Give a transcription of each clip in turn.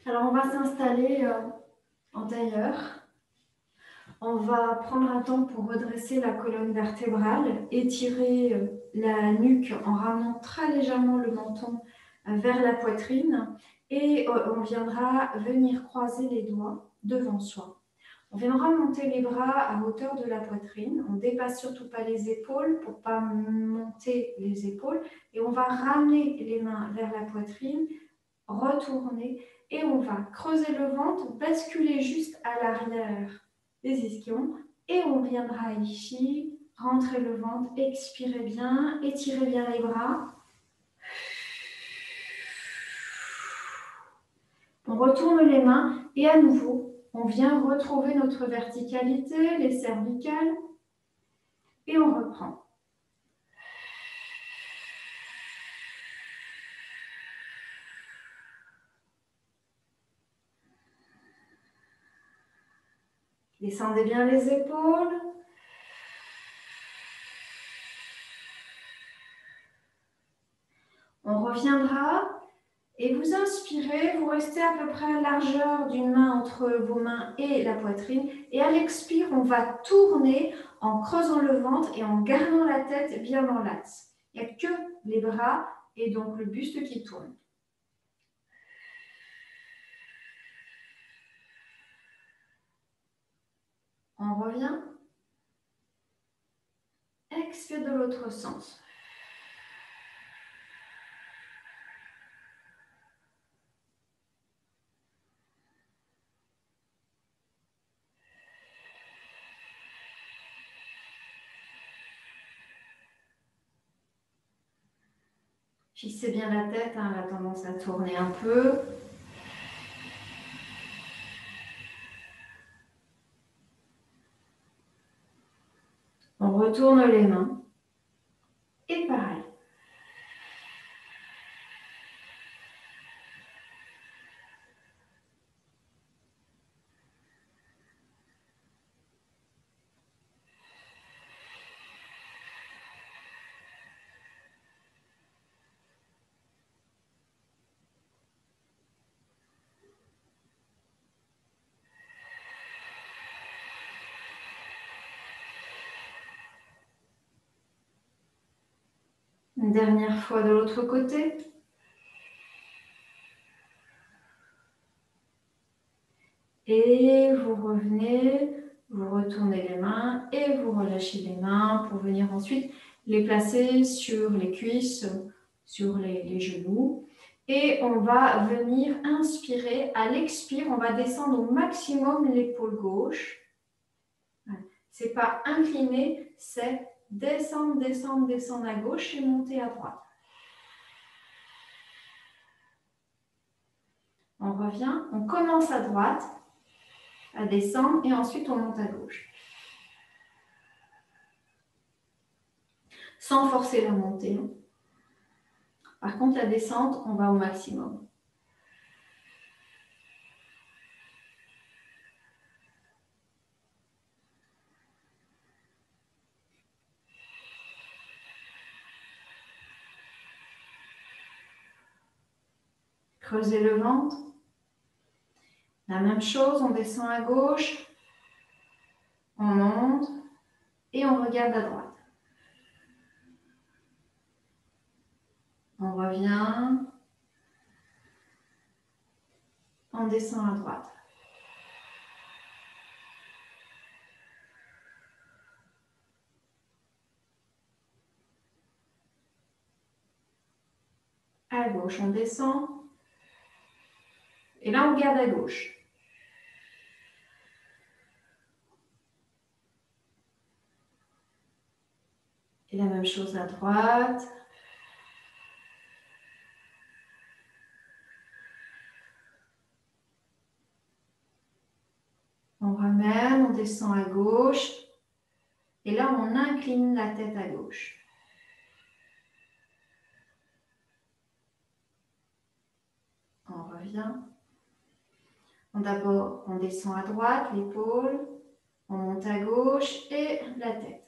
Alors, on va s'installer en tailleur. On va prendre un temps pour redresser la colonne vertébrale, étirer la nuque en ramenant très légèrement le menton vers la poitrine et on viendra venir croiser les doigts devant soi. On viendra monter les bras à hauteur de la poitrine. On ne dépasse surtout pas les épaules pour ne pas monter les épaules. Et on va ramener les mains vers la poitrine, retourner et on va creuser le ventre, basculer juste à l'arrière des ischions et on viendra ici, rentrer le ventre, expirez bien, étirez bien les bras. On retourne les mains et à nouveau, on vient retrouver notre verticalité, les cervicales et on reprend. Descendez bien les épaules. On reviendra et vous inspirez, vous restez à peu près à la largeur d'une main entre vos mains et la poitrine. Et à l'expire, on va tourner en creusant le ventre et en gardant la tête bien dans l'axe. Il n'y a que les bras et donc le buste qui tourne. On revient. Expire de l'autre sens. Fixez bien la tête, elle a tendance à tourner un peu. On retourne les mains. Et pareil. Une dernière fois de l'autre côté. Et vous revenez, vous retournez les mains et vous relâchez les mains pour venir ensuite les placer sur les cuisses, sur les genoux. Et on va venir inspirer. À l'expire, on va descendre au maximum l'épaule gauche. Ce n'est pas incliner, c'est descendre, descendre, descendre à gauche et monter à droite. On revient, on commence à droite, à descendre et ensuite on monte à gauche. Sans forcer la montée. Par contre, la descente, on va au maximum. Creusez le ventre. La même chose, on descend à gauche, on monte et on regarde à droite. On revient, on descend à droite. À gauche, on descend. Et là, on garde à gauche. Et la même chose à droite. On ramène, on descend à gauche. Et là, on incline la tête à gauche. On revient. D'abord, on descend à droite, l'épaule. On monte à gauche et la tête.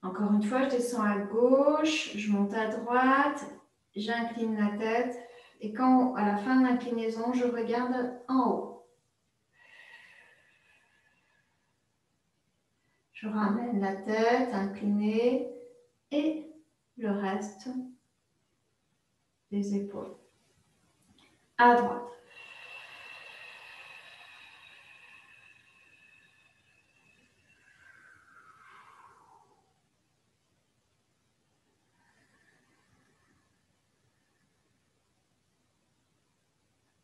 Encore une fois, je descends à gauche, je monte à droite, j'incline la tête. Et quand, à la fin de l'inclinaison, je regarde en haut. Je ramène la tête inclinée et le reste des épaules. À droite.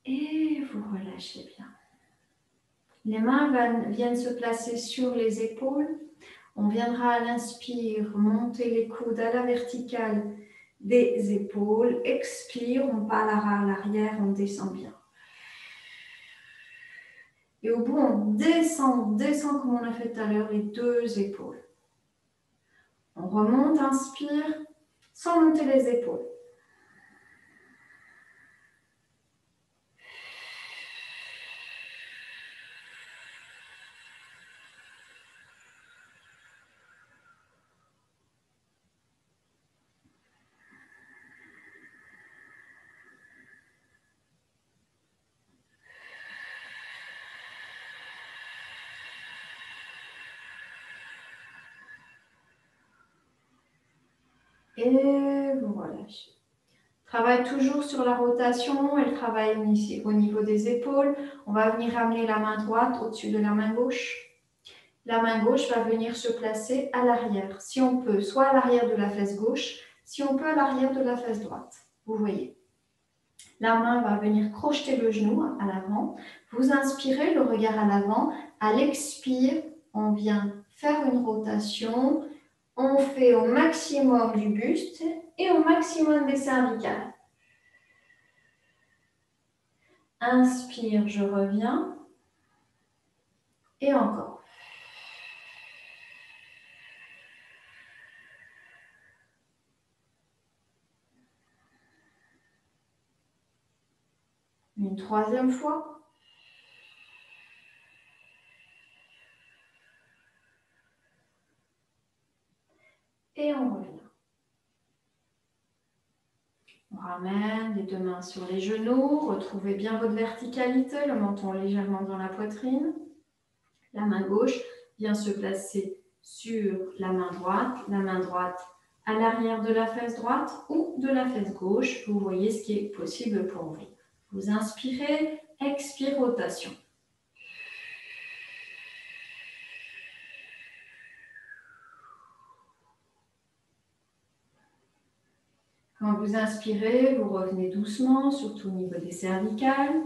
Et vous relâchez bien. Les mains viennent se placer sur les épaules. On viendra à l'inspire monter les coudes à la verticale des épaules. Expire, on part à l'arrière, on descend bien. Et au bout, on descend comme on a fait tout à l'heure, les deux épaules. On remonte, inspire, sans monter les épaules. Et vous relâchez. Travaille toujours sur la rotation, elle travaille ici au niveau des épaules. On va venir ramener la main droite au-dessus de la main gauche. La main gauche va venir se placer à l'arrière. Si on peut, soit à l'arrière de la fesse gauche, si on peut à l'arrière de la fesse droite. Vous voyez. La main va venir crocheter le genou à l'avant. Vous inspirez, le regard à l'avant. À l'expire, on vient faire une rotation. On fait au maximum du buste et au maximum des cervicales. Inspire, je reviens. Et encore. Une troisième fois. Et on revient. On ramène les deux mains sur les genoux. Retrouvez bien votre verticalité, le menton légèrement dans la poitrine. La main gauche vient se placer sur la main droite à l'arrière de la fesse droite ou de la fesse gauche. Vous voyez ce qui est possible pour vous. Vous inspirez, expire, rotation. Quand vous inspirez, vous revenez doucement, surtout au niveau des cervicales.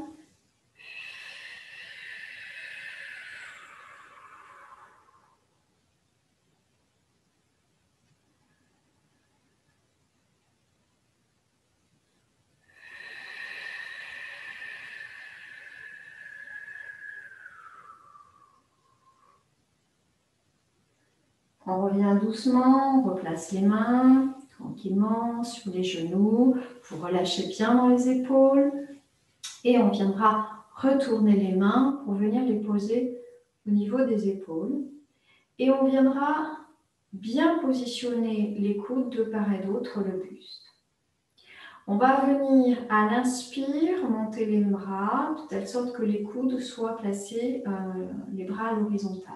On revient doucement, on replace les mains tranquillement sur les genoux. Vous relâchez bien dans les épaules. Et on viendra retourner les mains pour venir les poser au niveau des épaules. Et on viendra bien positionner les coudes de part et d'autre, le buste. On va venir à l'inspire, monter les bras, de telle sorte que les coudes soient placés, les bras à l'horizontale.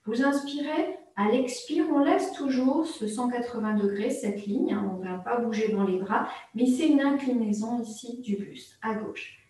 Vous inspirez, à l'expire, on laisse toujours ce 180 degrés, cette ligne, hein, on ne va pas bouger dans les bras, mais c'est une inclinaison ici du buste, à gauche.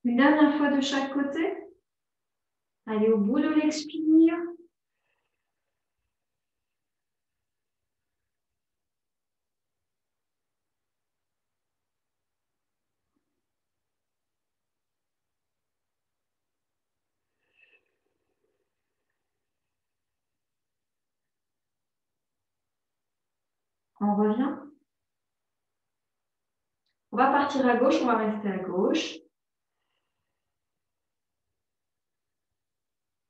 Une dernière fois de chaque côté. Allez au bout de l'expire. On revient. On va partir à gauche, on va rester à gauche.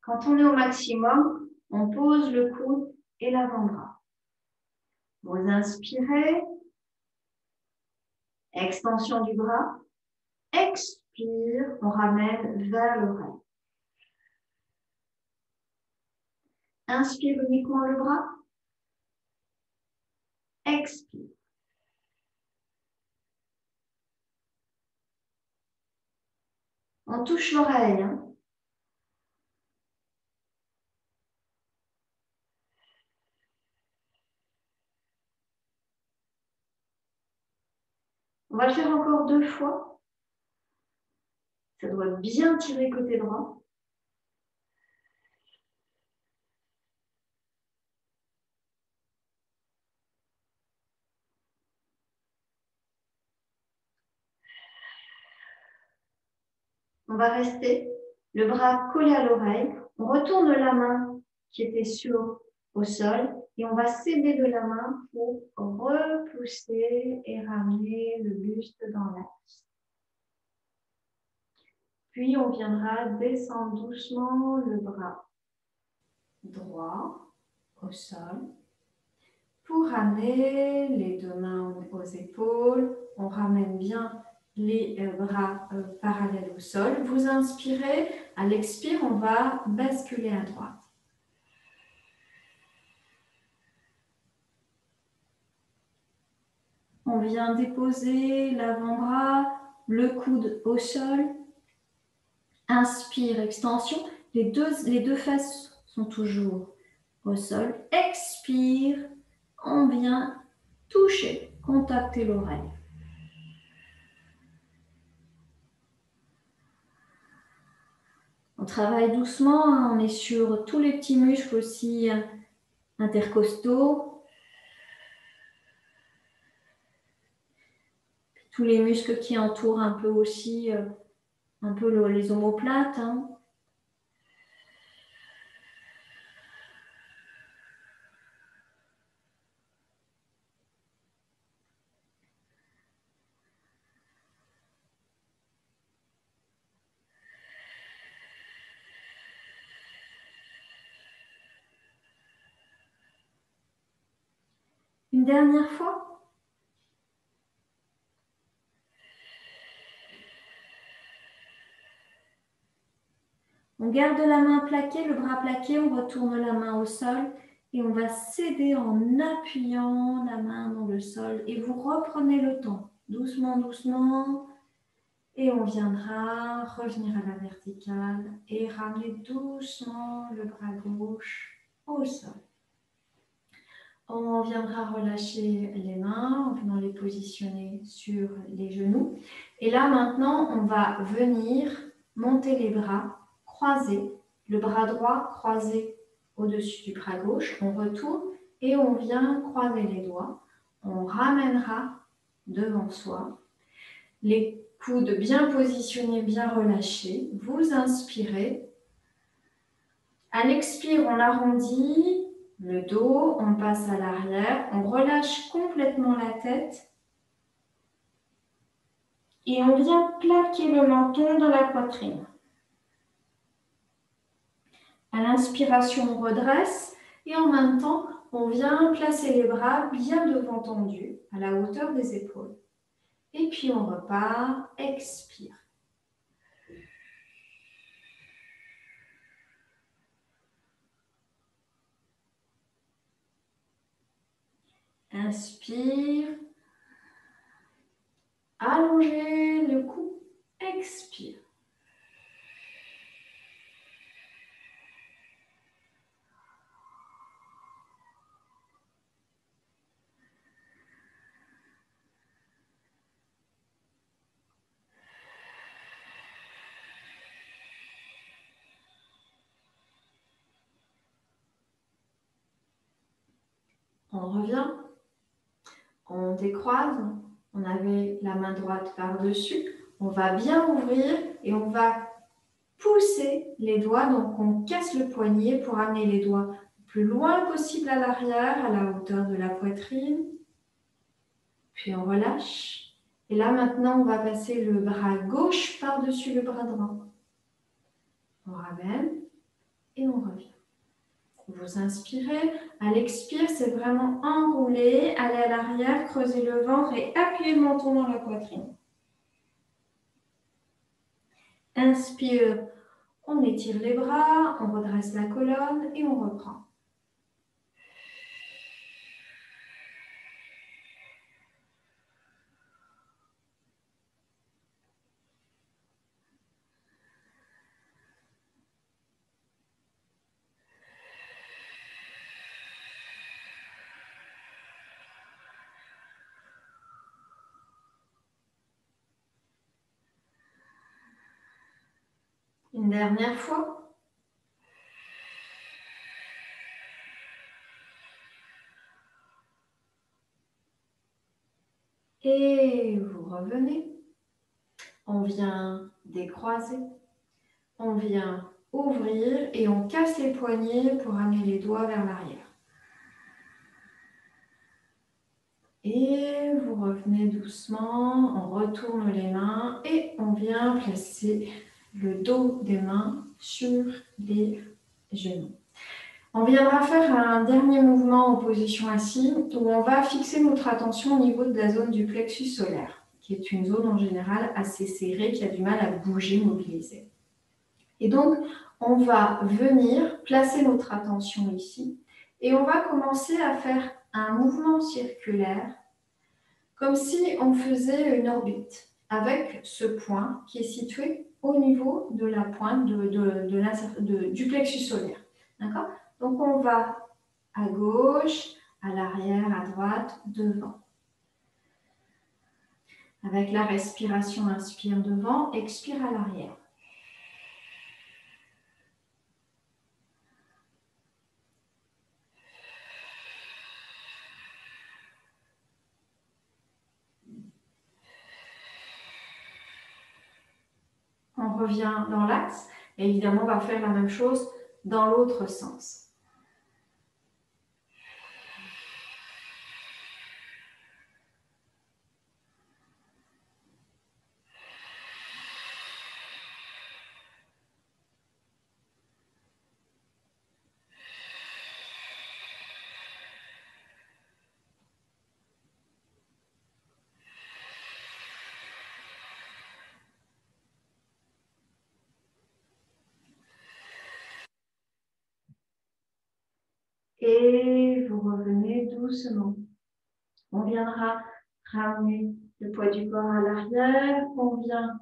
Quand on est au maximum, on pose le coude et l'avant-bras. Vous inspirez, extension du bras. Expire, on ramène vers l'oreille. Inspire uniquement le bras. Expire. On touche l'oreille. Hein. On va le faire encore 2 fois. Ça doit bien tirer côté droit. On va rester le bras collé à l'oreille. On retourne la main qui était au sol et on va s'aider de la main pour repousser et ramener le buste dans l'axe. Puis on viendra descendre doucement le bras droit au sol pour ramener les 2 mains aux épaules. On ramène bien les bras parallèles au sol. Vous inspirez, à l'expire, on va basculer à droite. On vient déposer l'avant-bras, le coude au sol. Inspire, extension. Les deux fesses sont toujours au sol. Expire, on vient toucher, contacter l'oreille. On travaille doucement, on est sur tous les petits muscles aussi intercostaux. Tous les muscles qui entourent un peu aussi un peu les omoplates. Hein. Une dernière fois. On garde la main plaquée, le bras plaqué, on retourne la main au sol et on va s'aider en appuyant la main dans le sol. Et vous reprenez le temps, doucement, doucement. Et on viendra revenir à la verticale et ramener doucement le bras gauche au sol. On viendra relâcher les mains en venant les positionner sur les genoux. Et là, maintenant, on va venir monter les bras, croiser, le bras droit croisé au-dessus du bras gauche. On retourne et on vient croiser les doigts. On ramènera devant soi. Les coudes bien positionnés, bien relâchés. Vous inspirez. À l'expire, on arrondit le dos, on passe à l'arrière, on relâche complètement la tête et on vient plaquer le menton dans la poitrine. À l'inspiration, on redresse et en même temps, on vient placer les bras bien devant tendus, à la hauteur des épaules. Et puis on repart, expire. Inspire. Allongez le cou, expire. On revient, on décroise, on avait la main droite par-dessus, on va bien ouvrir et on va pousser les doigts, donc on casse le poignet pour amener les doigts le plus loin possible à l'arrière, à la hauteur de la poitrine, puis on relâche. Et là maintenant, on va passer le bras gauche par-dessus le bras droit. On ramène et on revient. Vous inspirez, à l'expire, c'est vraiment enrouler, aller à l'arrière, creuser le ventre et appuyer le menton dans la poitrine. Inspire, on étire les bras, on redresse la colonne et on reprend. Une dernière fois. Et vous revenez. On vient décroiser. On vient ouvrir et on casse les poignets pour amener les doigts vers l'arrière. Et vous revenez doucement, on retourne les mains et on vient placer le dos des mains sur les genoux. On viendra faire un dernier mouvement en position assise où on va fixer notre attention au niveau de la zone du plexus solaire, qui est une zone en général assez serrée, qui a du mal à bouger, mobiliser. Et donc, on va venir placer notre attention ici et on va commencer à faire un mouvement circulaire comme si on faisait une orbite avec ce point qui est situé au niveau de la pointe du plexus solaire. D'accord ? Donc, on va à gauche, à l'arrière, à droite, devant. Avec la respiration, inspire devant, expire à l'arrière. On revient dans l'axe et évidemment, on va faire la même chose dans l'autre sens. Et vous revenez doucement. On viendra ramener le poids du corps à l'arrière. On vient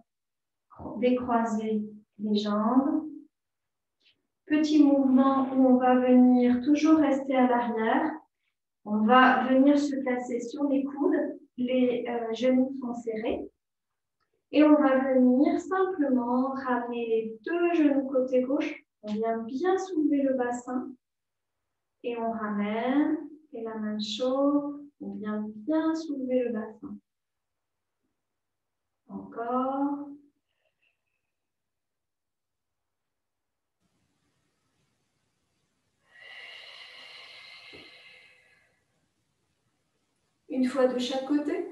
décroiser les jambes. Petit mouvement où on va venir toujours rester à l'arrière. On va venir se placer sur les coudes. Les genoux sont serrés. Et on va venir simplement ramener les deux genoux côté gauche. On vient bien soulever le bassin. Et on ramène. Et la même chose. On vient bien soulever le bassin. Encore. Une fois de chaque côté.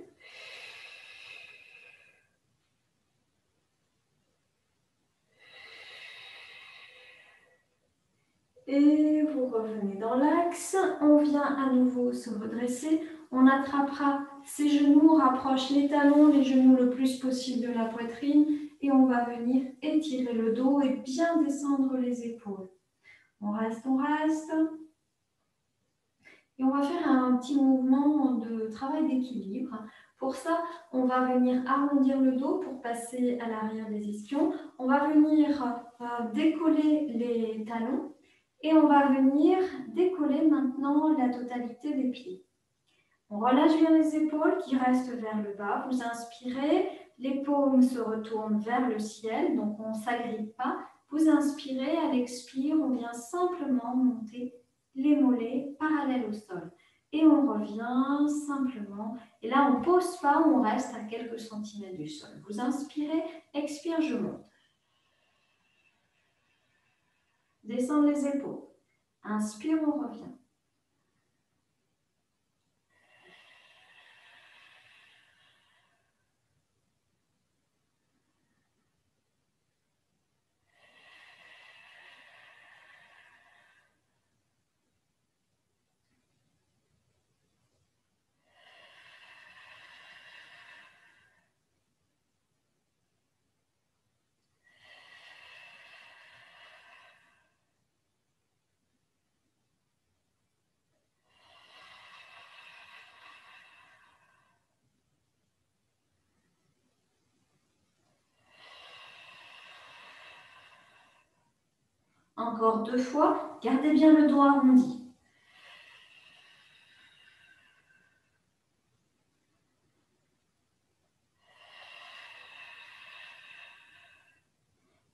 Et vous revenez dans l'axe. On vient à nouveau se redresser. On attrapera ses genoux, on rapproche les talons, les genoux le plus possible de la poitrine. Et on va venir étirer le dos et bien descendre les épaules. On reste, on reste. Et on va faire un petit mouvement de travail d'équilibre. Pour ça, on va venir arrondir le dos pour passer à l'arrière des ischions. On va venir décoller les talons et on va venir décoller maintenant la totalité des pieds. On relâche bien les épaules qui restent vers le bas. Vous inspirez, les paumes se retournent vers le ciel, donc on ne s'agrippe pas. Vous inspirez, à l'expire, on vient simplement monter les mollets parallèles au sol. Et on revient simplement. Et là, on ne pose pas, on reste à quelques centimètres du sol. Vous inspirez, expire, je monte. Descendre les épaules. Inspire, on revient. Encore 2 fois. Gardez bien le dos arrondi.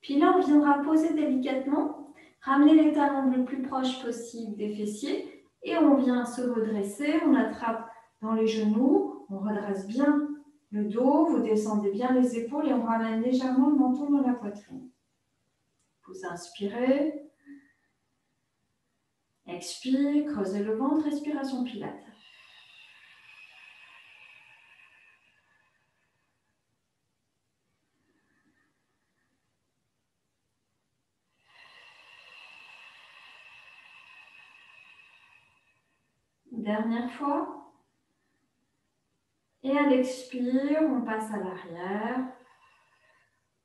Puis là, on viendra poser délicatement, ramener les talons le plus proche possible des fessiers et on vient se redresser, on attrape dans les genoux, on redresse bien le dos, vous descendez bien les épaules et on ramène légèrement le menton dans la poitrine. Vous inspirez, expire, creusez le ventre, respiration Pilates. Dernière fois. Et à l'expire, on passe à l'arrière.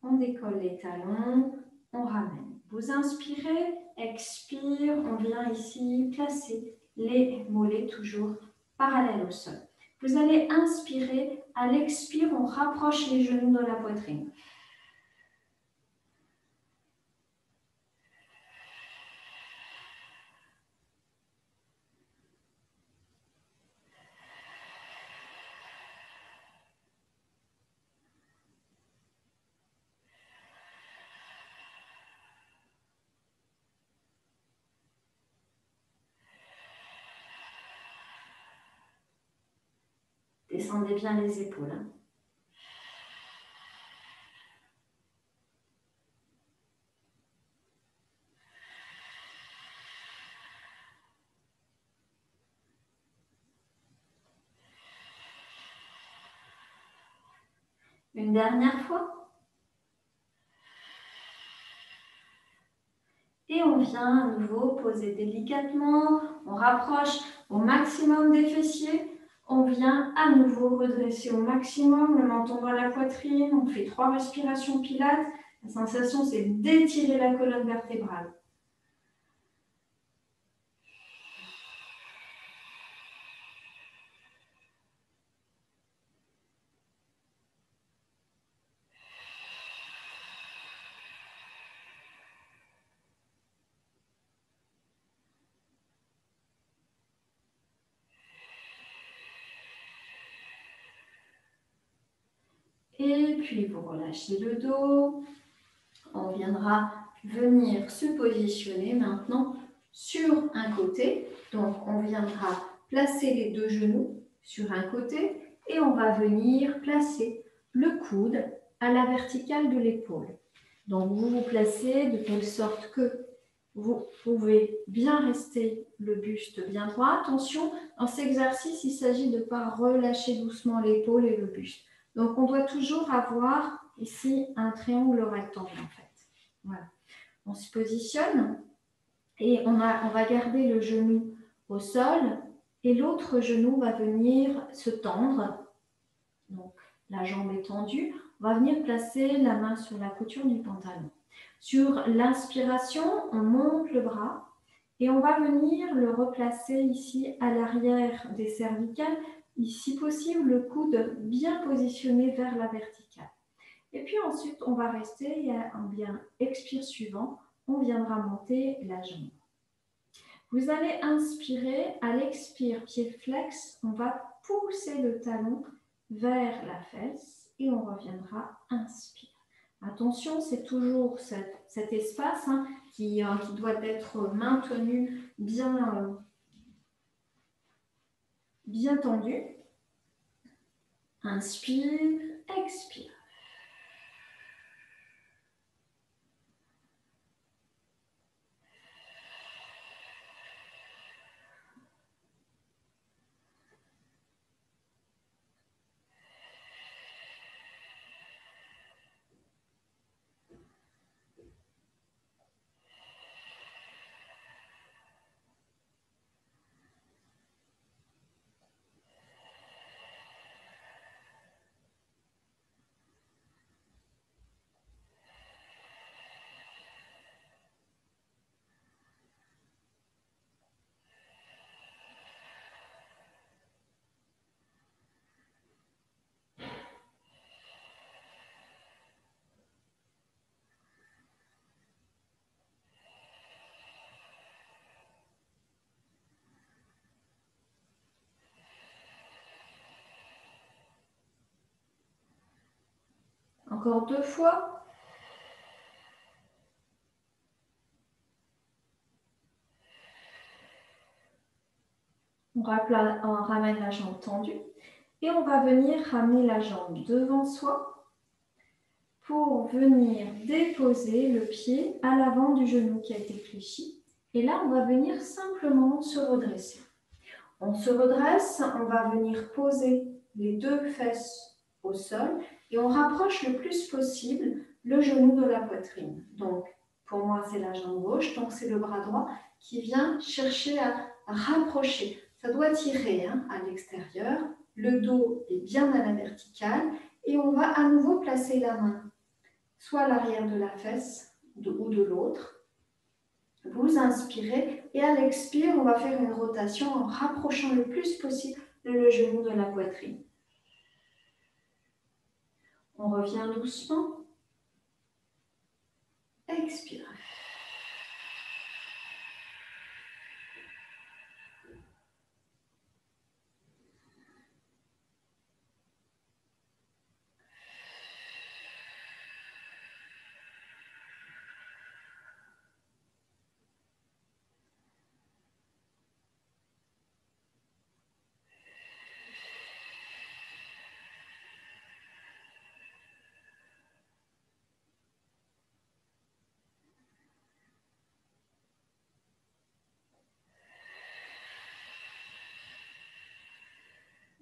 On décolle les talons, on ramène. Vous inspirez, expire, on vient ici placer les mollets toujours parallèles au sol. Vous allez inspirer, à l'expire, on rapproche les genoux de la poitrine. Descendez bien les épaules. Une dernière fois. Et on vient à nouveau poser délicatement, on rapproche au maximum des fessiers. On vient à nouveau redresser au maximum le menton dans la poitrine. On fait 3 respirations pilates. La sensation, c'est d'étirer la colonne vertébrale. Et puis, vous relâchez le dos. On viendra venir se positionner maintenant sur un côté. Donc, on viendra placer les 2 genoux sur un côté et on va venir placer le coude à la verticale de l'épaule. Donc, vous vous placez de telle sorte que vous pouvez bien rester le buste bien droit. Attention, dans cet exercice, il s'agit de ne pas relâcher doucement l'épaule et le buste. Donc, on doit toujours avoir ici un triangle rectangle en fait. Voilà. On se positionne et on va garder le genou au sol et l'autre genou va venir se tendre. Donc, la jambe est tendue. On va venir placer la main sur la couture du pantalon. Sur l'inspiration, on monte le bras et on va venir le replacer ici à l'arrière des cervicales. Si possible, le coude bien positionné vers la verticale. Et puis ensuite, on va rester et à un bien expire suivant, on viendra monter la jambe. Vous allez inspirer, à l'expire, pied flex, on va pousser le talon vers la fesse et on reviendra inspire. Attention, c'est toujours cet espace qui doit être maintenu bien bien tendu. Inspire, expire. Encore 2 fois. On ramène la jambe tendue et on va venir ramener la jambe devant soi pour venir déposer le pied à l'avant du genou qui a été fléchi. Et là, on va venir simplement se redresser. On se redresse, on va venir poser les 2 fesses au sol et on rapproche le plus possible le genou de la poitrine. Donc, pour moi, c'est la jambe gauche, donc c'est le bras droit qui vient chercher à rapprocher. Ça doit tirer à l'extérieur, le dos est bien à la verticale et on va à nouveau placer la main soit à l'arrière de la fesse ou de l'autre. Vous inspirez et à l'expire, on va faire une rotation en rapprochant le plus possible le genou de la poitrine. On revient doucement. Expire.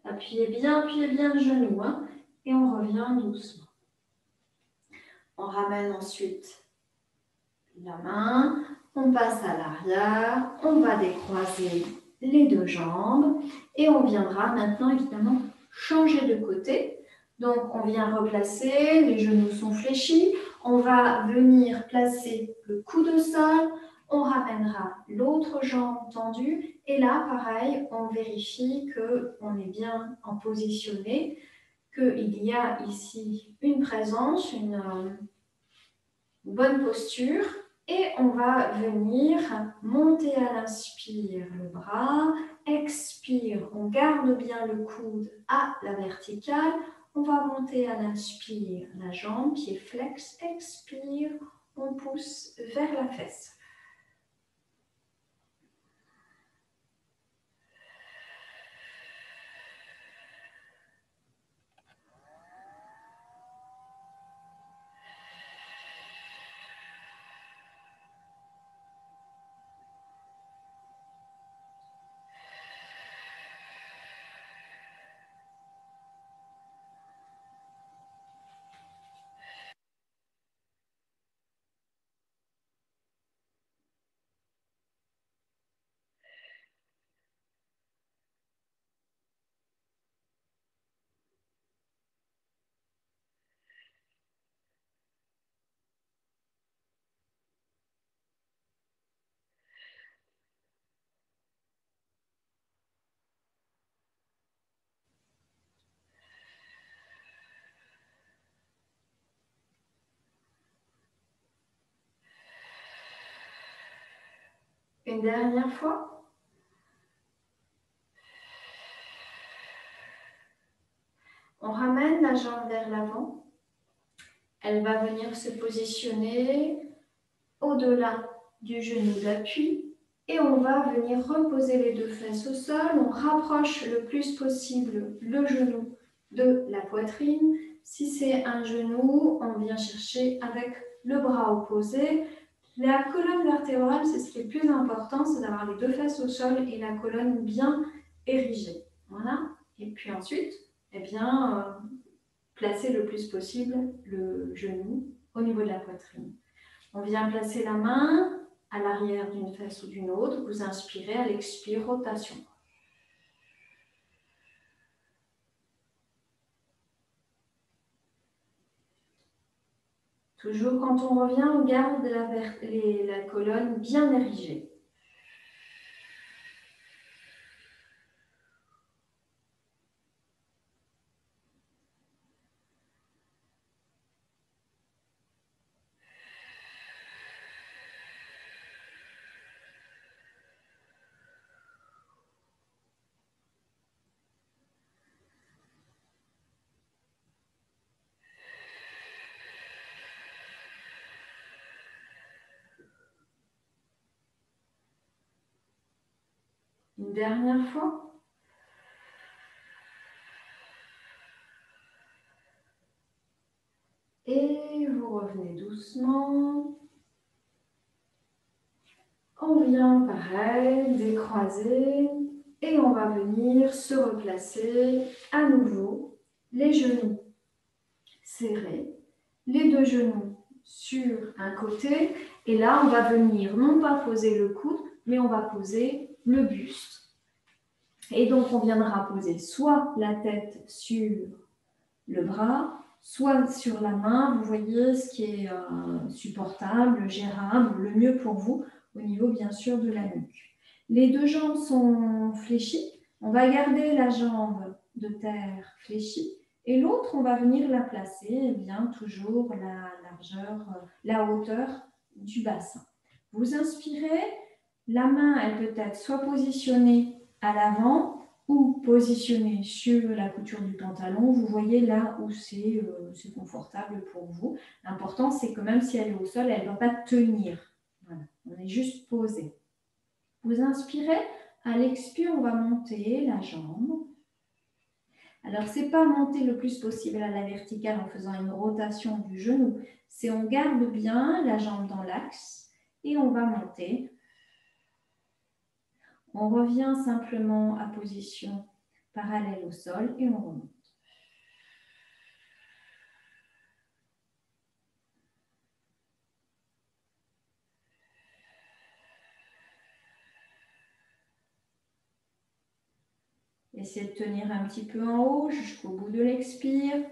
Appuyez bien le genou et on revient doucement. On ramène ensuite la main, on passe à l'arrière, on va décroiser les 2 jambes et on viendra maintenant évidemment changer de côté. Donc on vient replacer, les genoux sont fléchis, on va venir placer le coude au sol, on ramènera l'autre jambe tendue et là pareil, on vérifie qu'on est bien en positionné, qu'il y a ici une présence, une bonne posture. Et on va venir monter à l'inspire le bras, expire, on garde bien le coude à la verticale, on va monter à l'inspire la jambe, pied flex, expire, on pousse vers la fesse. Une dernière fois. On ramène la jambe vers l'avant. Elle va venir se positionner au-delà du genou d'appui Et on va venir reposer les deux fesses au sol. On rapproche le plus possible le genou de la poitrine. Si c'est un genou, on vient chercher avec le bras opposé. La colonne vertébrale, c'est ce qui est le plus important, c'est d'avoir les deux fesses au sol et la colonne bien érigée. Voilà. Et puis ensuite, eh bien, placer le plus possible le genou au niveau de la poitrine. On vient placer la main à l'arrière d'une fesse ou d'une autre. Vous inspirez, à l'expire, rotation. Toujours quand on revient, on garde la colonne bien érigée. Une dernière fois. Et vous revenez doucement. On vient, pareil, décroiser. Et on va venir se replacer à nouveau. Les genoux serrés. Les deux genoux sur un côté. Et là, on va venir non pas poser le coude, mais on va poser le buste. Et donc, on viendra poser soit la tête sur le bras, soit sur la main. Vous voyez ce qui est supportable, gérable, le mieux pour vous, au niveau bien sûr de la nuque. Les deux jambes sont fléchies. On va garder la jambe de terre fléchie. Et l'autre, on va venir la placer, eh bien, toujours la largeur, la hauteur du bassin. Vous inspirez, la main, elle peut être soit positionnée à l'avant ou positionnée sur la couture du pantalon. Vous voyez là où c'est confortable pour vous. L'important, c'est que même si elle est au sol, elle ne va pas tenir. Voilà. On est juste posé. Vous inspirez, à l'expire, on va monter la jambe. Alors, ce n'est pas monter le plus possible à la verticale en faisant une rotation du genou. C'est on garde bien la jambe dans l'axe et on va monter. On revient simplement à position parallèle au sol et on remonte. Essayez de tenir un petit peu en haut jusqu'au bout de l'expire.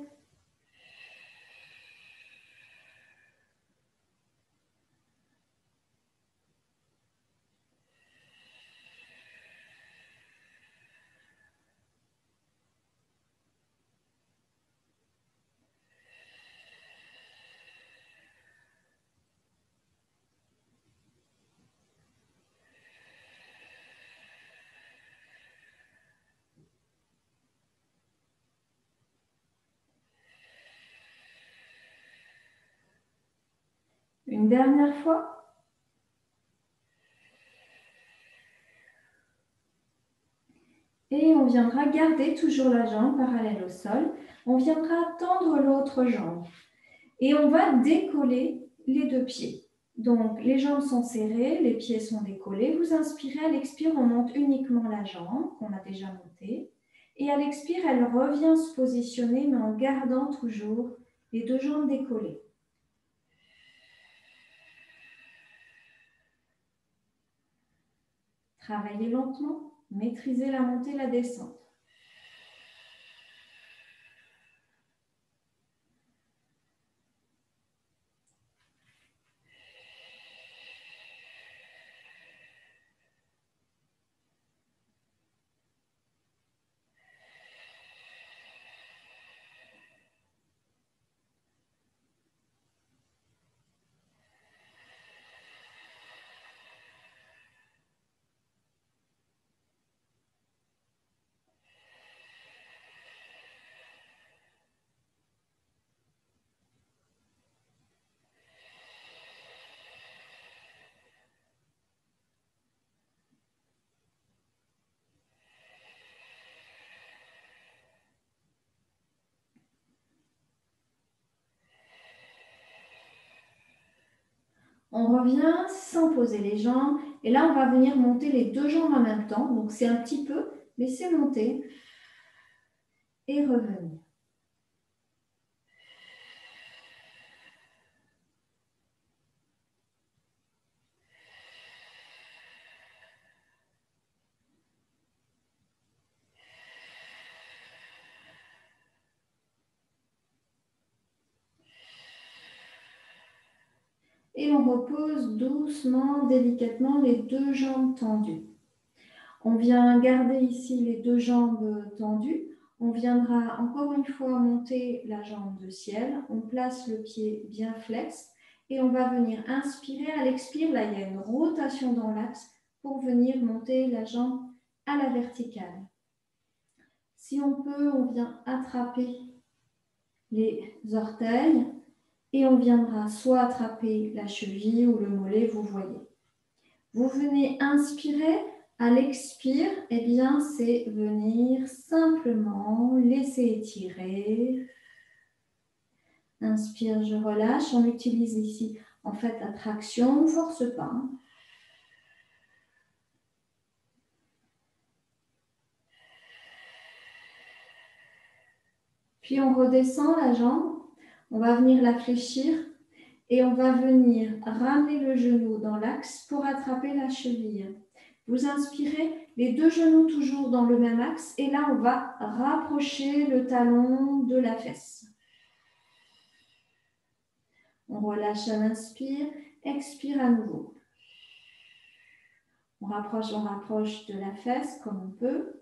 Une dernière fois. Et on viendra garder toujours la jambe parallèle au sol. On viendra tendre l'autre jambe. Et on va décoller les deux pieds. Donc, les jambes sont serrées, les pieds sont décollés. Vous inspirez, à l'expire, on monte uniquement la jambe qu'on a déjà montée. Et à l'expire, elle revient se positionner, mais en gardant toujours les deux jambes décollées. Travaillez lentement, maîtrisez la montée et la descente. On revient sans poser les jambes. Et là, on va venir monter les deux jambes en même temps. Donc, c'est un petit peu, mais c'est monter. Et revenir. Et on repose doucement, délicatement les deux jambes tendues. On vient garder ici les deux jambes tendues. On viendra encore une fois monter la jambe de ciel. On place le pied bien flex et on va venir inspirer. À l'expire, là, il y a une rotation dans l'axe pour venir monter la jambe à la verticale. Si on peut, on vient attraper les orteils et on viendra soit attraper la cheville ou le mollet, vous voyez. Vous venez inspirer, à l'expire, eh bien, c'est venir simplement laisser étirer. Inspire, je relâche. On utilise ici, en fait, la traction. On ne force pas. Puis, on redescend la jambe. On va venir la fléchir et on va venir ramener le genou dans l'axe pour attraper la cheville. Vous inspirez, les deux genoux toujours dans le même axe et là, on va rapprocher le talon de la fesse. On relâche à l'inspire, expire à nouveau. On rapproche de la fesse comme on peut.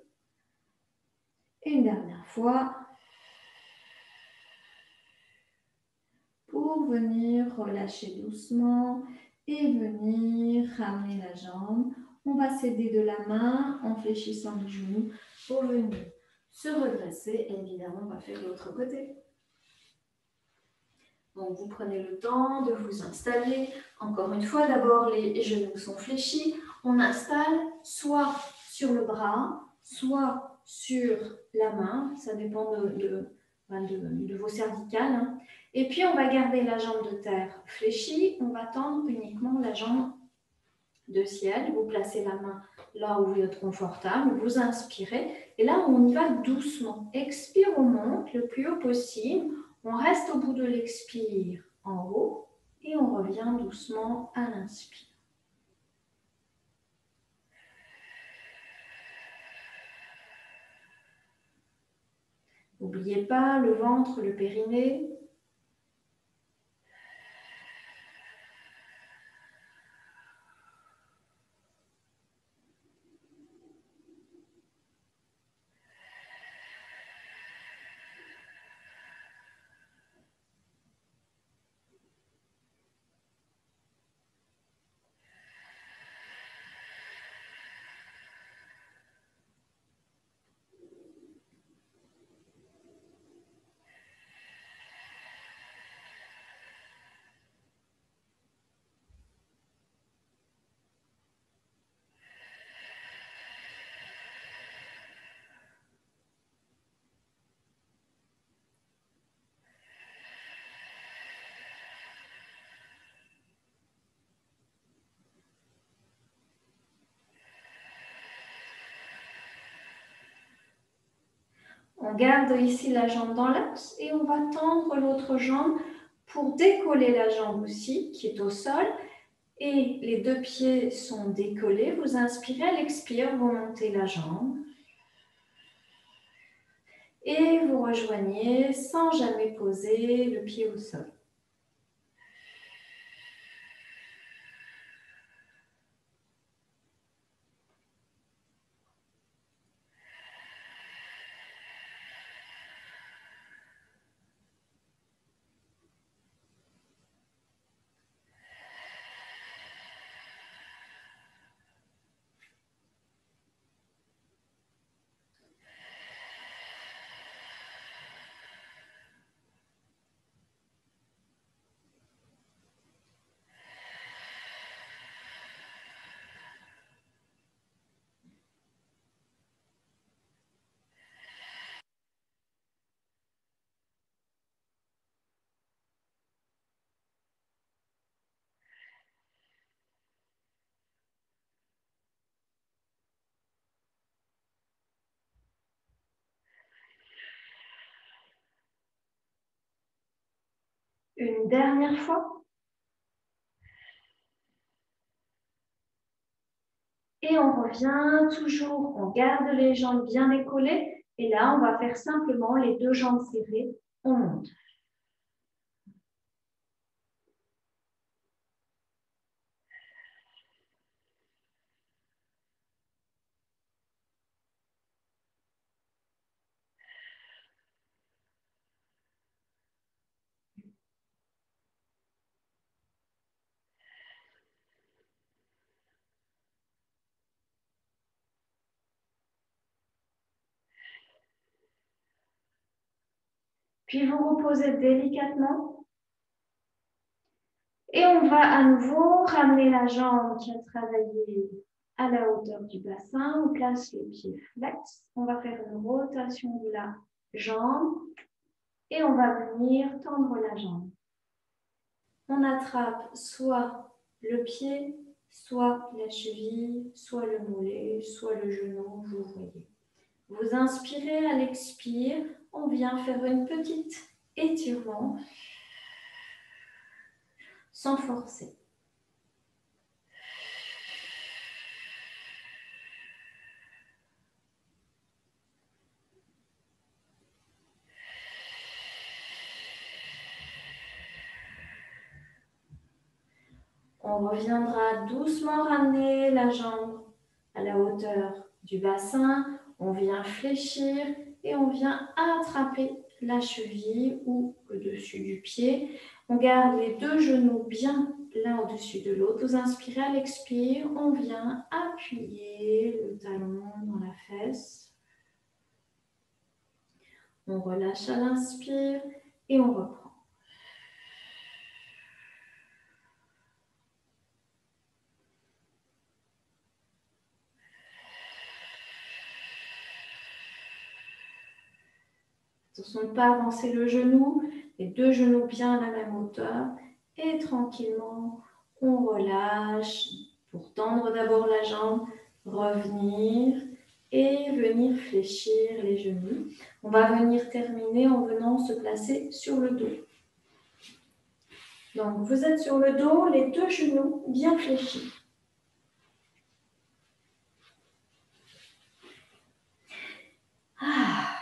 Et une dernière fois. Pour venir relâcher doucement et venir ramener la jambe. On va s'aider de la main en fléchissant le genou pour venir se redresser. Et évidemment, on va faire l'autre côté. Donc, vous prenez le temps de vous installer. Encore une fois, d'abord, les genoux sont fléchis. On installe soit sur le bras, soit sur la main. Ça dépend de vos cervicales. Hein. Et puis, on va garder la jambe de terre fléchie. On va tendre uniquement la jambe de ciel. Vous placez la main là où vous êtes confortable. Vous inspirez. Et là, on y va doucement. Expire, on monte le plus haut possible. On reste au bout de l'expire en haut et on revient doucement à l'inspire. N'oubliez pas le ventre, le périnée. On garde ici la jambe dans l'axe et on va tendre l'autre jambe pour décoller la jambe aussi qui est au sol. Et les deux pieds sont décollés. Vous inspirez, à l'expire, vous montez la jambe. Et vous rejoignez sans jamais poser le pied au sol. Une dernière fois. Et on revient toujours, on garde les jambes bien épaulées. Et là, on va faire simplement les deux jambes serrées. On monte. Puis vous reposez délicatement. Et on va à nouveau ramener la jambe qui a travaillé à la hauteur du bassin. On place les pieds flex. On va faire une rotation de la jambe. Et on va venir tendre la jambe. On attrape soit le pied, soit la cheville, soit le mollet, soit le genou, vous voyez. Vous inspirez, à l'expire, on vient faire une petite étirement sans forcer. On reviendra doucement ramener la jambe à la hauteur du bassin. On vient fléchir et on vient attraper la cheville ou le dessus du pied. On garde les deux genoux bien l'un au-dessus de l'autre. Vous inspirez, à l'expire, on vient appuyer le talon dans la fesse. On relâche à l'inspire et on reprend. Attention de ne pas avancer le genou, les deux genoux bien à la même hauteur. Et tranquillement, on relâche pour tendre d'abord la jambe, revenir et venir fléchir les genoux. On va venir terminer en venant se placer sur le dos. Donc, vous êtes sur le dos, les deux genoux bien fléchis.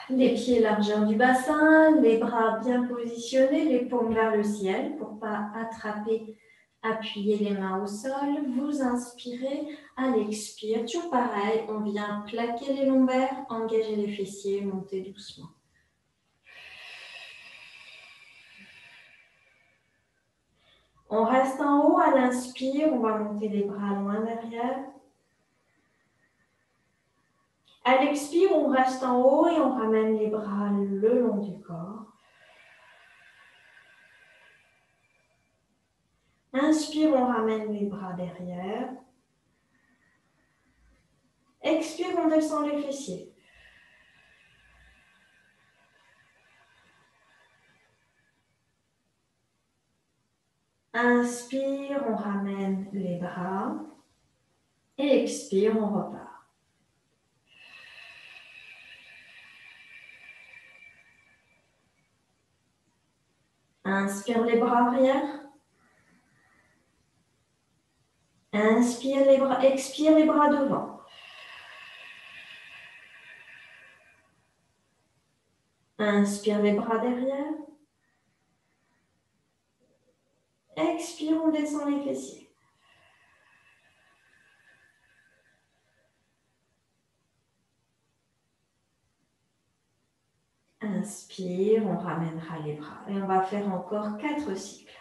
Les pieds largeur du bassin, les bras bien positionnés, les paumes vers le ciel pour ne pas attraper, appuyer les mains au sol. Vous inspirez, à l'expire, toujours pareil, on vient plaquer les lombaires, engager les fessiers, monter doucement. On reste en haut, à l'inspire, on va monter les bras loin derrière. À l'expire, on reste en haut et on ramène les bras le long du corps. Inspire, on ramène les bras derrière. Expire, on descend les fessiers. Inspire, on ramène les bras. Et expire, on repart. Inspire les bras arrière. Inspire les bras, expire les bras devant. Inspire les bras derrière. Expire, on descend les fessiers. Inspire, on ramènera les bras. Et on va faire encore 4 cycles.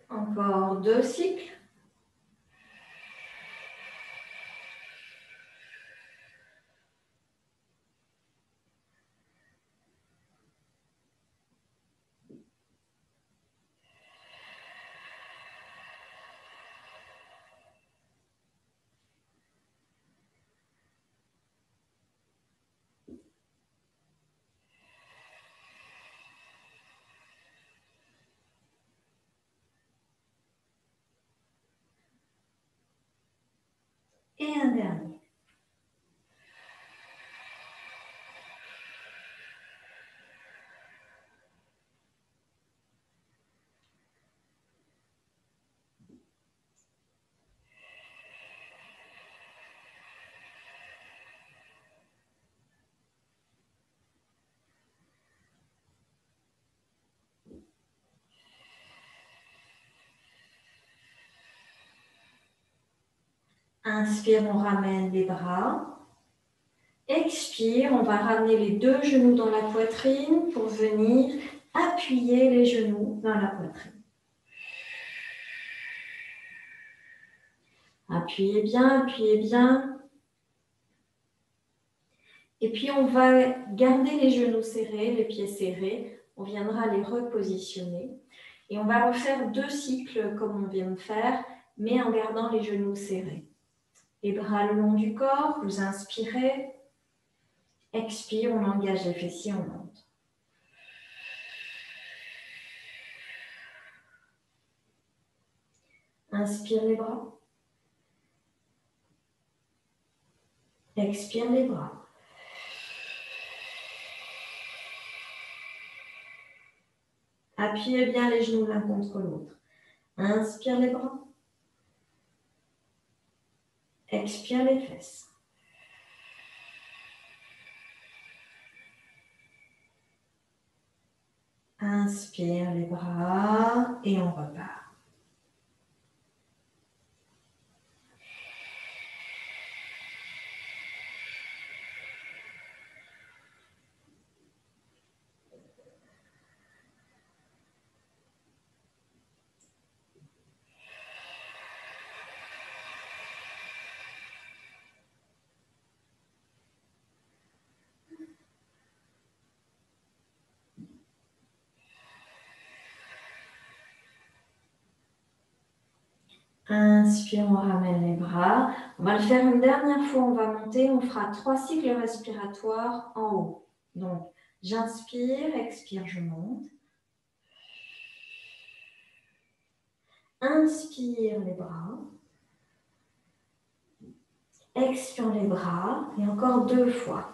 Encore 2 cycles. Et un dernier. Inspire, on ramène les bras. Expire, on va ramener les 2 genoux dans la poitrine pour venir appuyer les genoux dans la poitrine. Appuyez bien, appuyez bien. Et puis on va garder les genoux serrés, les pieds serrés. On viendra les repositionner. Et on va refaire 2 cycles comme on vient de faire, mais en gardant les genoux serrés. Les bras le long du corps, vous inspirez. Expire, on engage les fessiers, on monte. Inspire les bras. Expire les bras. Appuyez bien les genoux l'un contre l'autre. Inspire les bras. Expire les fesses. Inspire les bras et on repart. Inspire, on ramène les bras. On va le faire une dernière fois, on va monter. On fera 3 cycles respiratoires en haut. Donc, j'inspire, expire, je monte. Inspire les bras. Expire les bras. Et encore 2 fois.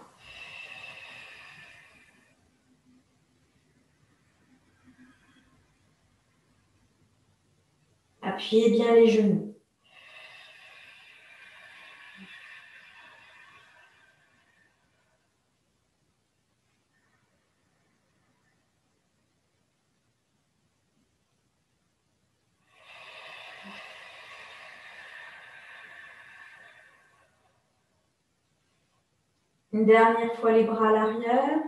Appuyez bien les genoux. Une dernière fois les bras à l'arrière.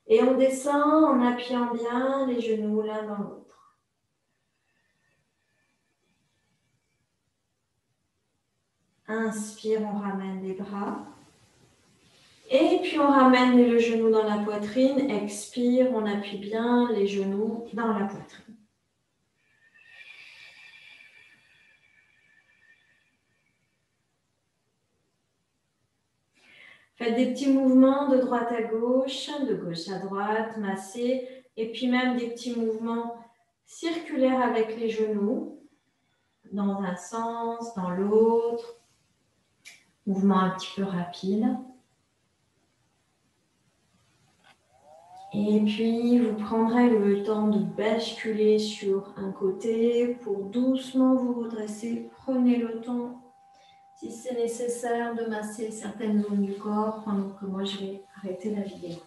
Et on descend en appuyant bien les genoux l'un dans l'autre. Inspire, on ramène les bras. Et puis on ramène le genou dans la poitrine. Expire, on appuie bien les genoux dans la poitrine. Faites des petits mouvements de droite à gauche à droite, massez. Et puis même des petits mouvements circulaires avec les genoux. Dans un sens, dans l'autre. Mouvement un petit peu rapide. Et puis, vous prendrez le temps de basculer sur un côté pour doucement vous redresser. Prenez le temps, si c'est nécessaire, de masser certaines zones du corps pendant que moi, je vais arrêter la vidéo.